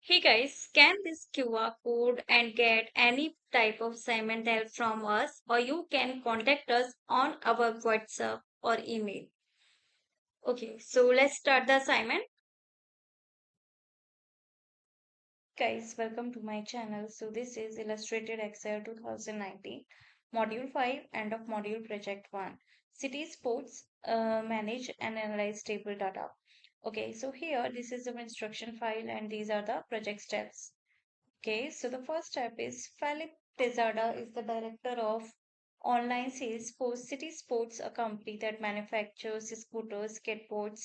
Hey guys, scan this QR code and get any type of assignment help from us, or you can contact us on our WhatsApp or email. Okay, so let's start the assignment. Guys, welcome to my channel. So this is Illustrated Excel 2019, Module 5, end of Module Project 1. City Sports, Manage and Analyze Table Data. Okay, so here this is the instruction file and these are the project steps. Okay, so the first step is Felipe Tejada is the director of online sales for City Sports, a company that manufactures scooters, skateboards,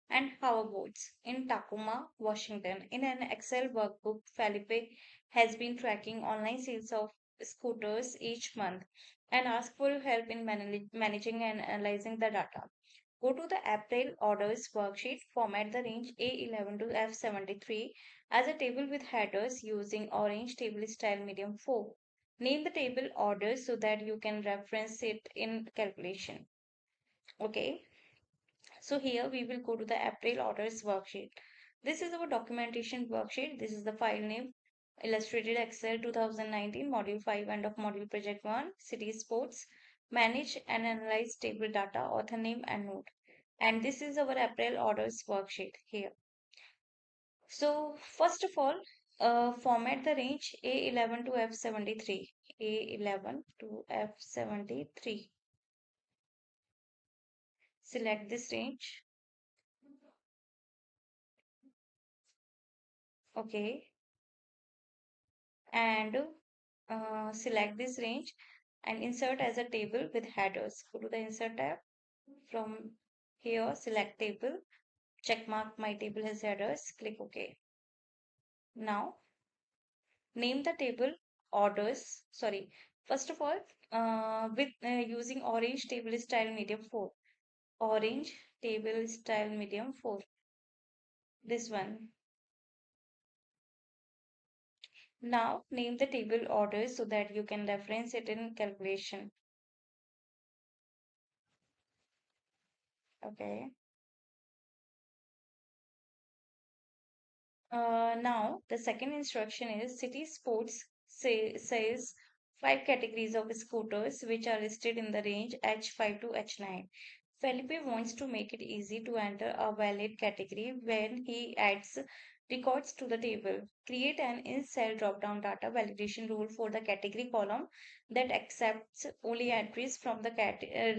and hoverboards in Tacoma, Washington. In an Excel workbook, Felipe has been tracking online sales of scooters each month and asked for help in managing and analyzing the data. Go to the April orders worksheet, format the range A11 to F73 as a table with headers using orange table style medium 4. Name the table orders so that you can reference it in calculation. Okay, so here we will go to the April orders worksheet. This is our documentation worksheet. This is the file name Illustrated Excel 2019 Module 5 and of Module Project 1 City Sports. Manage and analyze table data, author name and note. And this is our April orders worksheet here. So first of all, format the range A11 to F73. A11 to F73. Select this range. Okay. And select this range and insert as a table with headers. Go to the insert tab. From here, select table. Check mark my table has headers. Click OK. Now name the table orders. Sorry. First of all, with using orange table style medium 4. Orange table style medium 4. This one. Now name the table orders so that you can reference it in calculation. Okay. Now, the second instruction is City Sports says five categories of scooters which are listed in the range H5 to H9. Felipe wants to make it easy to enter a valid category when he adds records to the table. Create an in-cell drop-down data validation rule for the category column that accepts only entries from the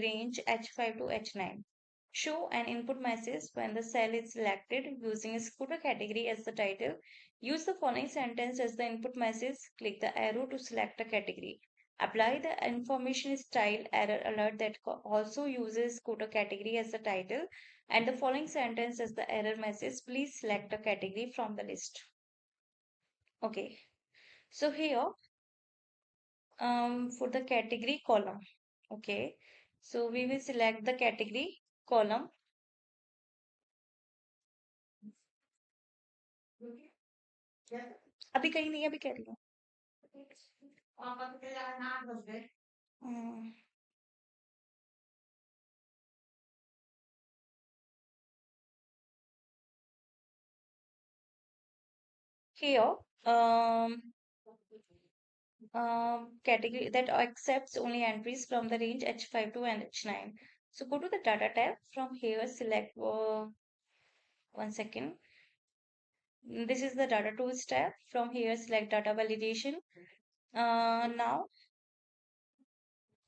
range H5 to H9. Show an input message when the cell is selected using a scooter category as the title. Use the following sentence as the input message. Click the arrow to select a category. Apply the information style error alert that also uses scooter category as the title and the following sentence as the error message. Please select a category from the list. Okay. So here for the category column. Okay. So we will select the category column. अभी कहीं नहीं है, अभी कह रही हूँ Hmm. Here category that accepts only entries from the range H5 to H9. So go to the data tab. From here select 1 second. This is the data tools tab. From here select data validation. Now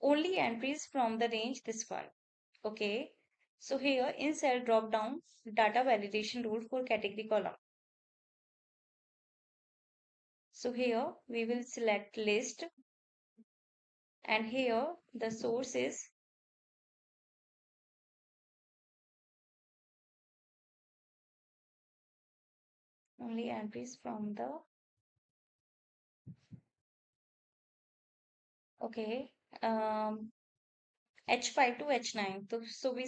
only entries from the range this one. Okay. So here in cell drop down data validation rule for category column. So here we will select list and here the source is only entries from the okay H5 to H9. So we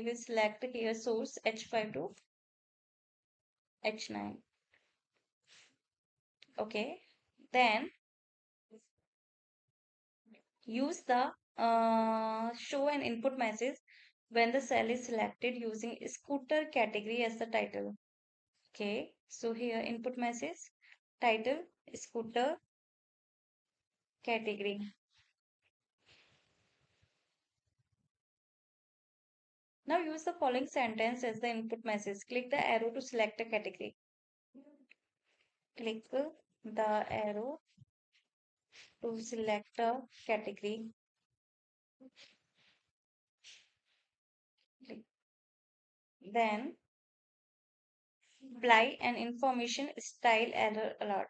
will select here source H5 to H9. Okay. Then use the show an input message when the cell is selected using scooter category as the title. Okay, so here input message, title, scooter, category. Now use the following sentence as the input message. Click the arrow to select a category. Click the arrow to select a category. Then apply an information style error alert.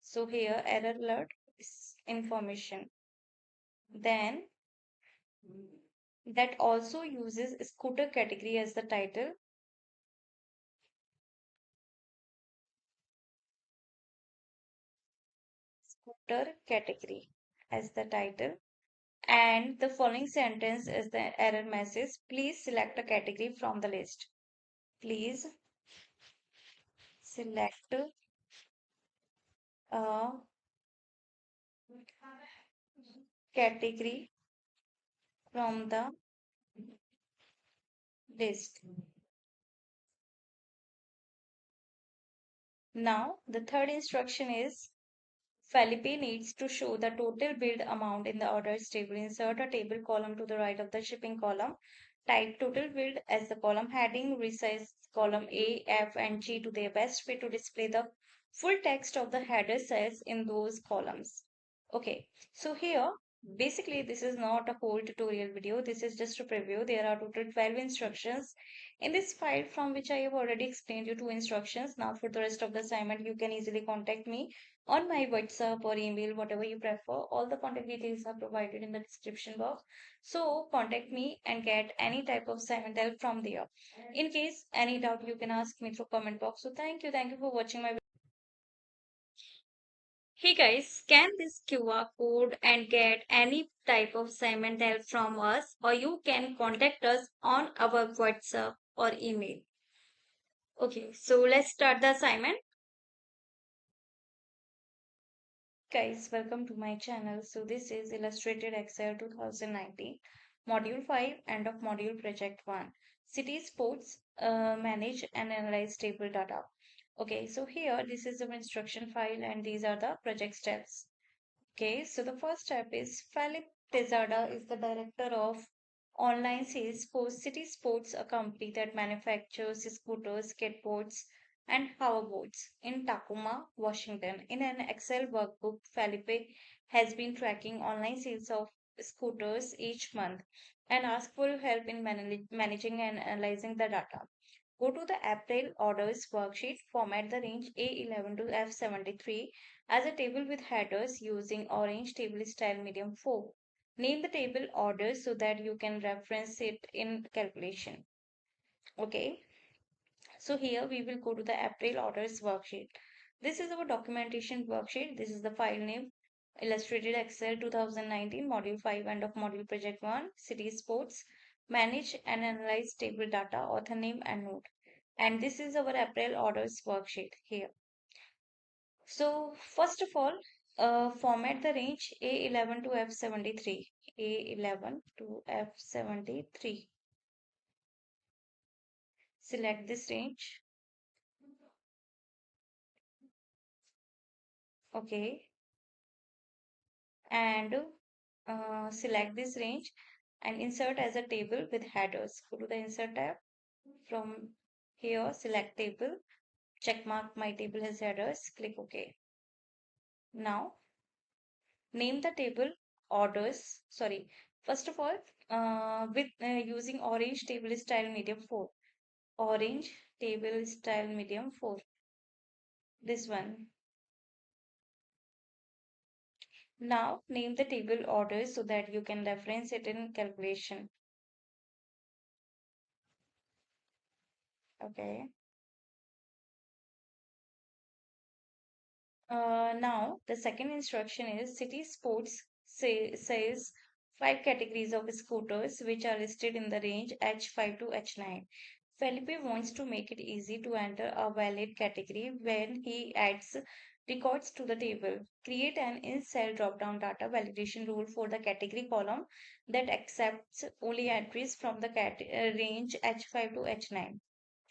So here error alert is information. Then that also uses scooter category as the title. Scooter category as the title. And the following sentence is the error message. Please select a category from the list. Please select a category from the list. Now, the third instruction is Felipe needs to show the total billed amount in the orders table. Insert a table column to the right of the shipping column. Type total billed as the column heading. Resize column A, F, and G to their best way to display the full text of the header cells in those columns. Okay, so here basically this is not a whole tutorial video. This is just a preview. There are total 12 instructions in this file from which I have already explained you two instructions. Now for the rest of the assignment, you can easily contact me on my WhatsApp or email, whatever you prefer. All the contact details are provided in the description box. So contact me and get any type of assignment help from there. In case any doubt, you can ask me through comment box. So thank you for watching my. Hey guys, scan this QR code and get any type of assignment help from us, or you can contact us on our WhatsApp or email. Okay, so let's start the assignment. Guys, welcome to my channel. So this is Illustrated Excel 2019, Module 5, end of Module Project 1. City Sports, manage and analyze table data. Okay, so here this is the instruction file and these are the project steps. Okay, so the first step is Felipe Tejada is the director of online sales for City Sports, a company that manufactures scooters, skateboards, and hoverboards in Tacoma, Washington. In an Excel workbook, Felipe has been tracking online sales of scooters each month and asked for help in managing and analyzing the data. Go to the April orders worksheet, format the range A11 to F73 as a table with headers using orange table style medium 4. Name the table orders so that you can reference it in calculation. Okay, so here we will go to the April orders worksheet. This is our documentation worksheet. This is the file name Illustrated Excel 2019 Module 5 end of Module Project 1 City Sports. Manage and analyze table data, author name and note. And this is our April orders worksheet here. So first of all, format the range A11 to F73. A11 to F73. Select this range. Okay. And select this range and insert as a table with headers. Go to the insert tab. From here, select table. Check mark my table has headers. Click OK. Now, name the table orders. Sorry. First of all, with using orange table style medium 4. Orange table style medium 4. This one. Now name the table orders so that you can reference it in calculation. Okay. Now the second instruction is City Sports says 5 categories of scooters which are listed in the range H5 to H9. Felipe wants to make it easy to enter a valid category when he adds records to the table. Create an in-cell drop-down data validation rule for the category column that accepts only entries from the range H5 to H9.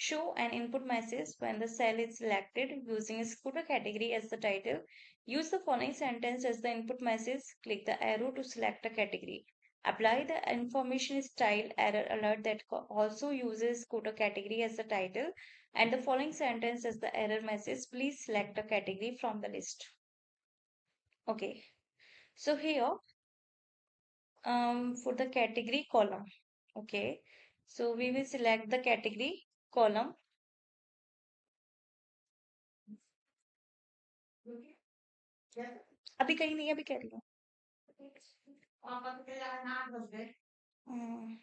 Show an input message when the cell is selected using scooter category as the title. Use the following sentence as the input message. Click the arrow to select a category. Apply the information style error alert that also uses scooter category as the title and the following sentence as the error message. Please select a category from the list. Okay. So here for the category column. Okay. So we will select the category column. अभी कहीं नहीं है, अभी कह रही हूँ. Mm.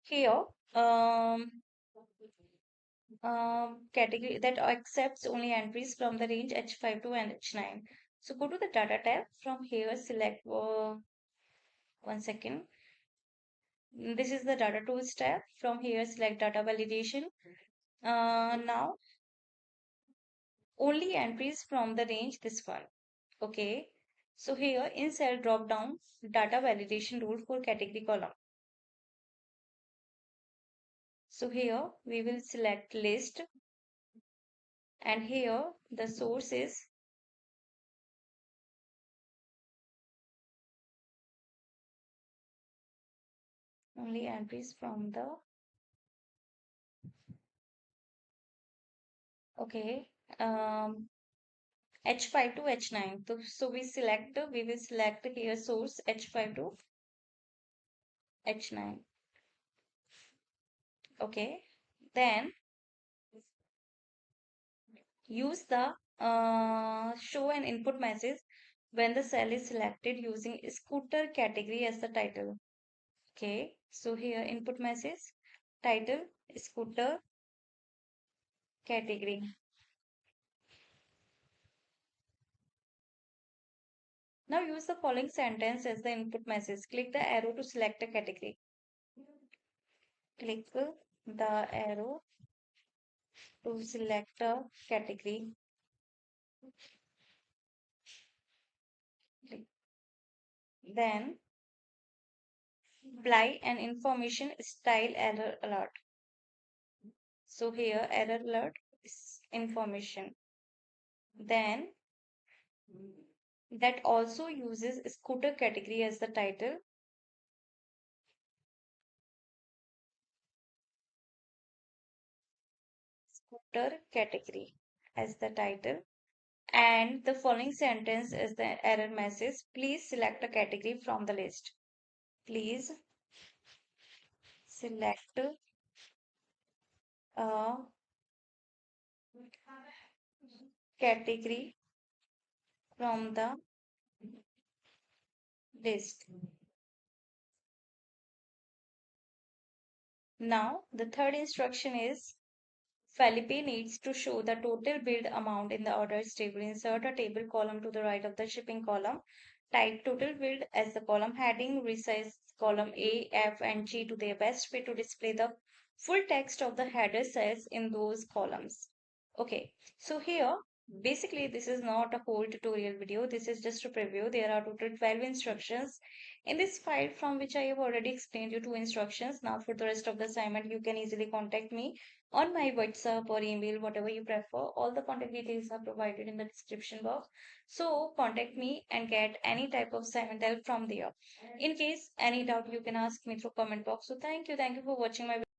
Here, category that accepts only entries from the range H5 to H9. So go to the data tab. From here, select 1 second. This is the data tools tab. From here, select data validation. Now, only entries from the range this one. Okay. So here in cell drop down, data validation rule for category column. So here we will select list and here the source is only entries from the okay H5 to H9. So we will select here source H5 to H9. Okay. Then use the show an input message when the cell is selected using scooter category as the title. Okay. So here input message title scooter category. Now use the following sentence as the input message. Click the arrow to select a category. Click the arrow to select a category. Then apply an information style error alert. So here error alert is information. Then that also uses scooter category as the title. Scooter category as the title. And the following sentence is the error message. Please select a category from the list. Please select a category from the list. Now, the third instruction is Felipe needs to show the total billed amount in the orders table. Insert a table column to the right of the shipping column. Type total billed as the column heading. Resize column A, F, and G to their best way to display the full text of the header cells in those columns. Okay, so here basically this is not a whole tutorial video. This is just a preview. There are total 12 instructions in this file from which I have already explained you 2 instructions. Now for the rest of the assignment, you can easily contact me on my WhatsApp or email, whatever you prefer. All the contact details are provided in the description box. So contact me and get any type of assignment help from there. In case any doubt, you can ask me through comment box. So thank you for watching my video.